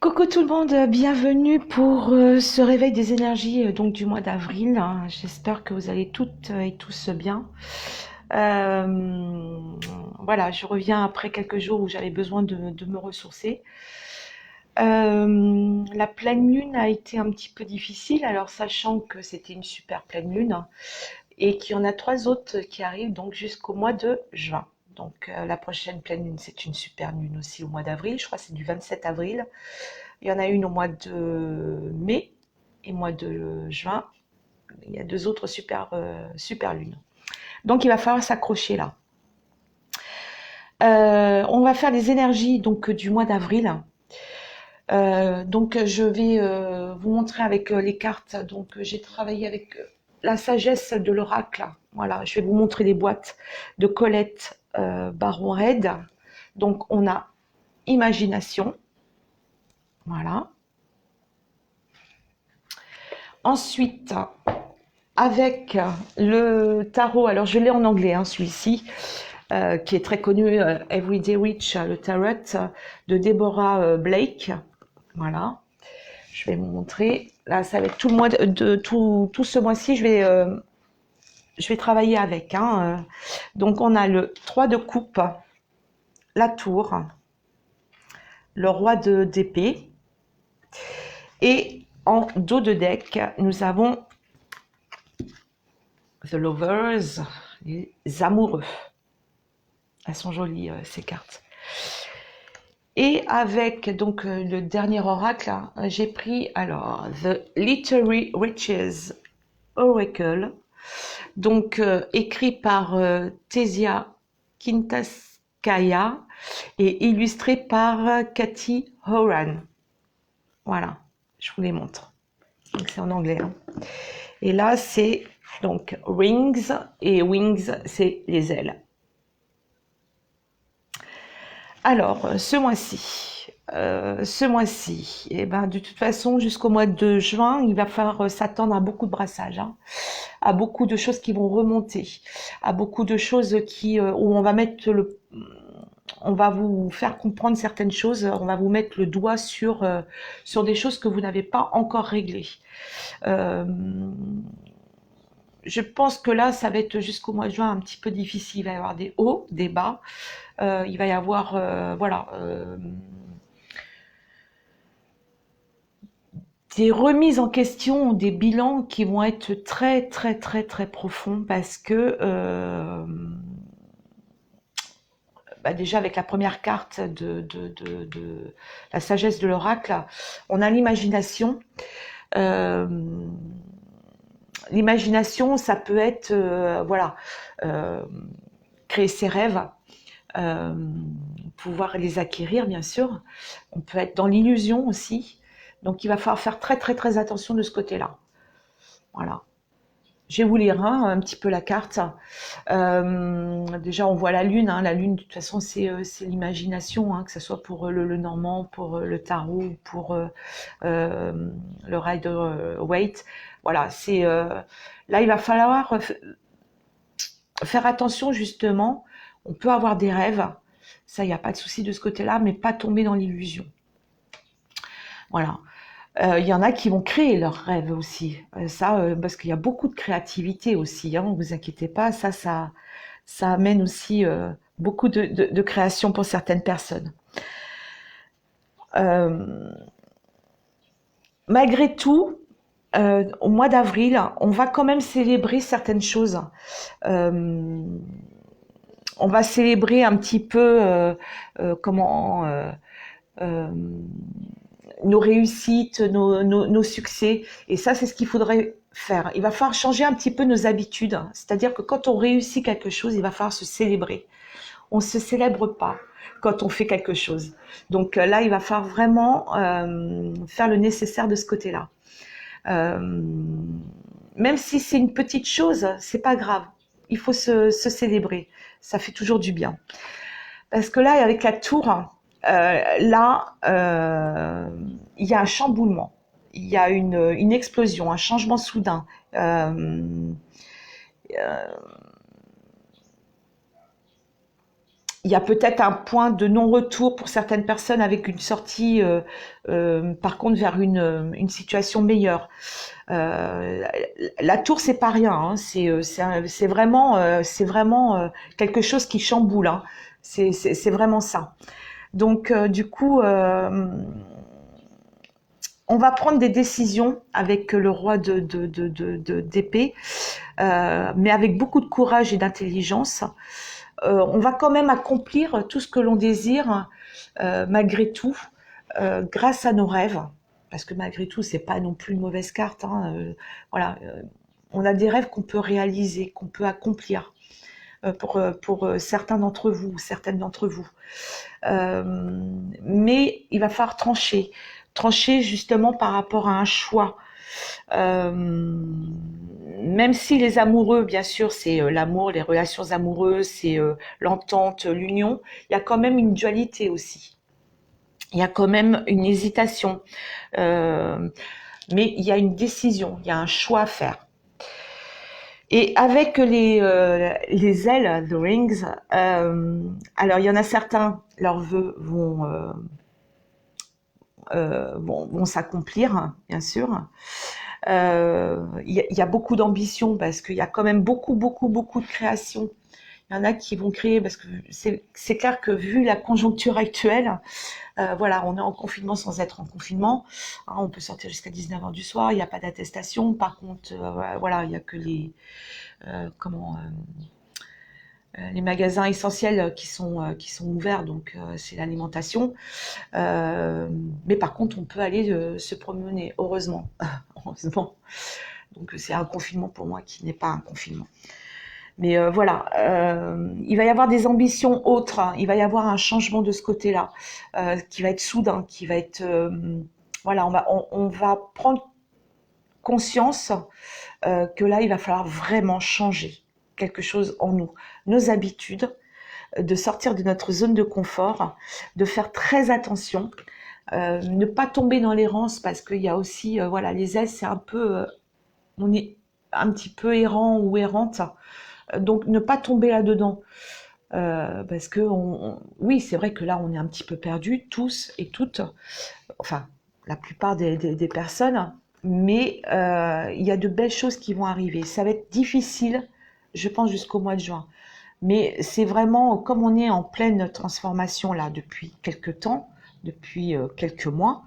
Coucou tout le monde, bienvenue pour ce réveil des énergies donc du mois d'avril. J'espère que vous allez toutes et tous bien. Euh, voilà, je reviens après quelques jours où j'avais besoin de me ressourcer. La pleine lune a été un petit peu difficile, alors sachant que c'était une super pleine lune et qu'il y en a trois autres qui arrivent donc jusqu'au mois de juin. Donc la prochaine pleine lune, c'est une super lune aussi au mois d'avril, je crois que c'est du 27 avril. Il y en a une au mois de mai et mois de juin. Il y a deux autres super lunes. Donc il va falloir s'accrocher là. On va faire les énergies donc du mois d'avril. Donc je vais vous montrer avec les cartes. Donc j'ai travaillé avec la sagesse de l'oracle. Voilà, je vais vous montrer les boîtes de Colette Baron Red. Donc on a imagination. Voilà. Ensuite, avec le tarot, alors je l'ai en anglais, hein, celui-ci, qui est très connu, Everyday Witch, le tarot de Deborah Blake. Voilà, je vais vous montrer. Là, ça va être tout le mois tout ce mois-ci, je vais travailler avec. Hein. Donc, on a le 3 de coupe, la tour, le roi d'épée, et en dos de deck, nous avons The Lovers, les amoureux. Elles sont jolies, ces cartes. Et avec donc le dernier oracle, j'ai pris alors The Literary Riches Oracle, donc écrit par Tesia Kintaskaya et illustré par Cathy Horan. Voilà, je vous les montre. Donc c'est en anglais. Hein. Et là, c'est donc Rings et Wings, c'est les ailes. Alors, ce mois-ci, eh ben, de toute façon, jusqu'au mois de juin, il va falloir s'attendre à beaucoup de brassage, hein, à beaucoup de choses qui vont remonter, à beaucoup de choses où on va mettre on va vous faire comprendre certaines choses, on va vous mettre le doigt sur des choses que vous n'avez pas encore réglées. Euh, je pense que là, ça va être jusqu'au mois de juin un petit peu difficile. Il va y avoir des hauts, des bas. Il va y avoir, voilà, des remises en question, des bilans qui vont être très, très, très, très profonds parce que, bah déjà avec la première carte de la sagesse de l'oracle, on a l'imagination. Euh, L'imagination, ça peut être, voilà, euh, créer ses rêves, euh, pouvoir les acquérir, bien sûr. On peut être dans l'illusion aussi. Donc, il va falloir faire très, très, très attention de ce côté-là. Voilà. Je vais vous lire hein, un petit peu la carte. Déjà, on voit la lune. Hein. La lune, de toute façon, c'est l'imagination, hein, que ce soit pour le normand, pour le tarot, pour le Rider-Waite. Voilà, c'est là, il va falloir faire attention justement. On peut avoir des rêves, ça, il n'y a pas de souci de ce côté-là, mais pas tomber dans l'illusion. Voilà. Il y en a qui vont créer leurs rêves aussi. Parce qu'il y a beaucoup de créativité aussi. Hein, vous inquiétez pas, ça amène aussi beaucoup de création pour certaines personnes. Malgré tout, au mois d'avril, on va quand même célébrer certaines choses. On va célébrer un petit peu euh, nos réussites, nos succès. Et ça, c'est ce qu'il faudrait faire. Il va falloir changer un petit peu nos habitudes. C'est-à-dire que quand on réussit quelque chose, il va falloir se célébrer. On ne se célèbre pas quand on fait quelque chose. Donc là, il va falloir vraiment faire le nécessaire de ce côté-là. Même si c'est une petite chose, c'est pas grave. Il faut se célébrer. Ça fait toujours du bien. Parce que là, avec la tour, il y a un chamboulement, il y a une explosion, un changement soudain. il y a peut-être un point de non-retour pour certaines personnes avec une sortie, par contre, vers une situation meilleure. La tour, c'est pas rien, hein. C'est vraiment quelque chose qui chamboule, hein. C'est vraiment ça. Donc, du coup, on va prendre des décisions avec le roi d'épée, mais avec beaucoup de courage et d'intelligence. On va quand même accomplir tout ce que l'on désire, malgré tout, grâce à nos rêves. Parce que malgré tout, c'est pas non plus une mauvaise carte, hein. Voilà, on a des rêves qu'on peut réaliser, qu'on peut accomplir, pour certains d'entre vous, certaines d'entre vous. Mais il va falloir trancher justement par rapport à un choix. Même si les amoureux, bien sûr, c'est l'amour, les relations amoureuses, c'est l'entente, l'union, il y a quand même une dualité aussi. Il y a quand même une hésitation. Mais il y a une décision, il y a un choix à faire. Et avec les ailes, the rings, alors il y en a certains, leurs vœux vont s'accomplir, bien sûr. Il y a beaucoup d'ambition parce qu'il y a quand même beaucoup de création. Il y en a qui vont créer parce que c'est clair que vu la conjoncture actuelle, voilà, on est en confinement sans être en confinement. Hein, on peut sortir jusqu'à 19h du soir, il n'y a pas d'attestation. Par contre, voilà, il n'y a que les les magasins essentiels qui sont ouverts, donc c'est l'alimentation. Mais par contre, on peut aller se promener, heureusement. Heureusement. Donc c'est un confinement pour moi qui n'est pas un confinement. Mais voilà, il va y avoir des ambitions autres, hein. Il va y avoir un changement de ce côté-là, qui va être soudain, qui va être... voilà, on va prendre conscience que là, il va falloir vraiment changer quelque chose en nous, nos habitudes, de sortir de notre zone de confort, de faire très attention, ne pas tomber dans l'errance parce qu'il y a aussi, voilà, les ailes, c'est un peu, on est un petit peu errant ou errante, donc ne pas tomber là-dedans. Parce que oui, c'est vrai que là, on est un petit peu perdu, tous et toutes, enfin, la plupart des personnes, mais il y a de belles choses qui vont arriver. Ça va être difficile, je pense, jusqu'au mois de juin. Mais c'est vraiment, comme on est en pleine transformation là depuis quelques temps, depuis quelques mois,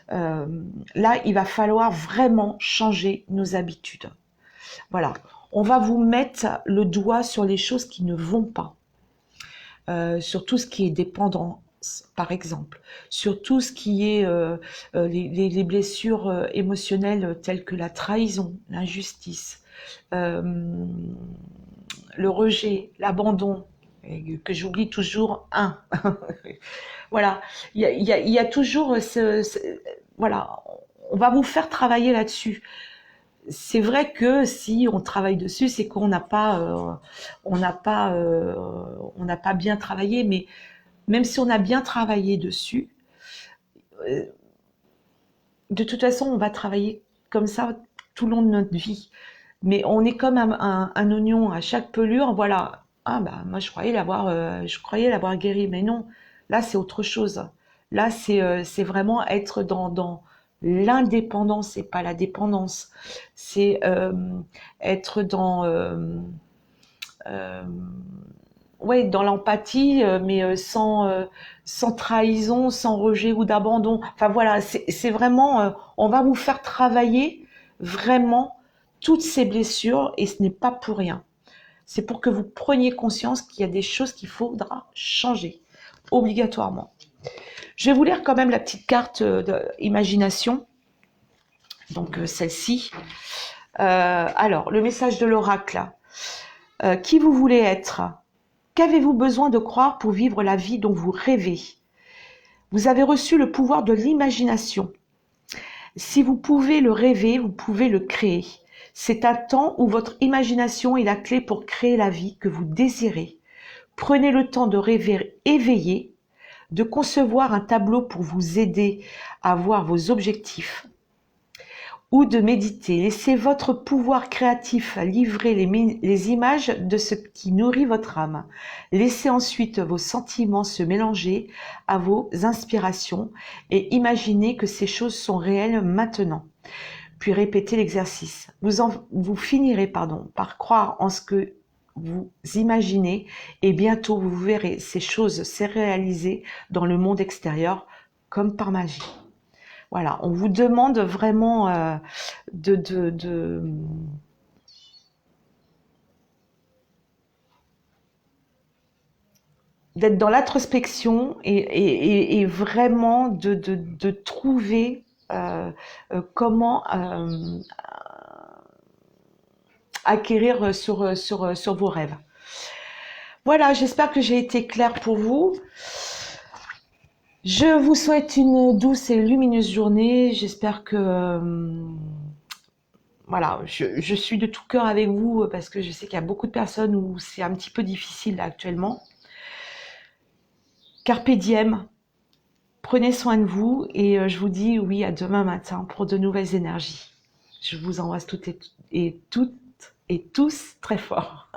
là, il va falloir vraiment changer nos habitudes. Voilà, on va vous mettre le doigt sur les choses qui ne vont pas, sur tout ce qui est dépendance, par exemple, sur tout ce qui est les blessures émotionnelles telles que la trahison, l'injustice, le rejet, l'abandon, que j'oublie toujours un. Voilà, il y a toujours voilà, on va vous faire travailler là-dessus. C'est vrai que si on travaille dessus, c'est qu'on n'a pas bien travaillé, mais même si on a bien travaillé dessus, de toute façon, on va travailler comme ça tout le long de notre vie. Mais on est comme un oignon à chaque pelure, voilà. Ah bah moi je croyais l'avoir guéri, mais non. Là c'est autre chose. Là c'est vraiment être dans l'indépendance et pas la dépendance. C'est être ouais, dans l'empathie, mais sans trahison, sans rejet ou d'abandon. Enfin voilà, c'est vraiment, on va vous faire travailler vraiment toutes ces blessures et ce n'est pas pour rien. C'est pour que vous preniez conscience qu'il y a des choses qu'il faudra changer, obligatoirement. Je vais vous lire quand même la petite carte d'imagination, donc celle-ci. Alors, le message de l'oracle. Qui vous voulez être ? Qu'avez-vous besoin de croire pour vivre la vie dont vous rêvez ? Vous avez reçu le pouvoir de l'imagination. Si vous pouvez le rêver, vous pouvez le créer. C'est un temps où votre imagination est la clé pour créer la vie que vous désirez. Prenez le temps de rêver éveillé, de concevoir un tableau pour vous aider à voir vos objectifs. ou de méditer. Laissez votre pouvoir créatif livrer les images de ce qui nourrit votre âme. Laissez ensuite vos sentiments se mélanger à vos inspirations et imaginez que ces choses sont réelles maintenant. Puis répétez l'exercice. Vous finirez par croire en ce que vous imaginez et bientôt vous verrez ces choses se réaliser dans le monde extérieur comme par magie. Voilà, on vous demande vraiment d'être dans l'introspection et vraiment de trouver comment acquérir sur vos rêves. Voilà, j'espère que j'ai été claire pour vous. Je vous souhaite une douce et lumineuse journée. J'espère que voilà, je suis de tout cœur avec vous parce que je sais qu'il y a beaucoup de personnes où c'est un petit peu difficile là, actuellement. Carpe diem, prenez soin de vous et je vous dis oui à demain matin pour de nouvelles énergies. Je vous embrasse toutes et tous très fort.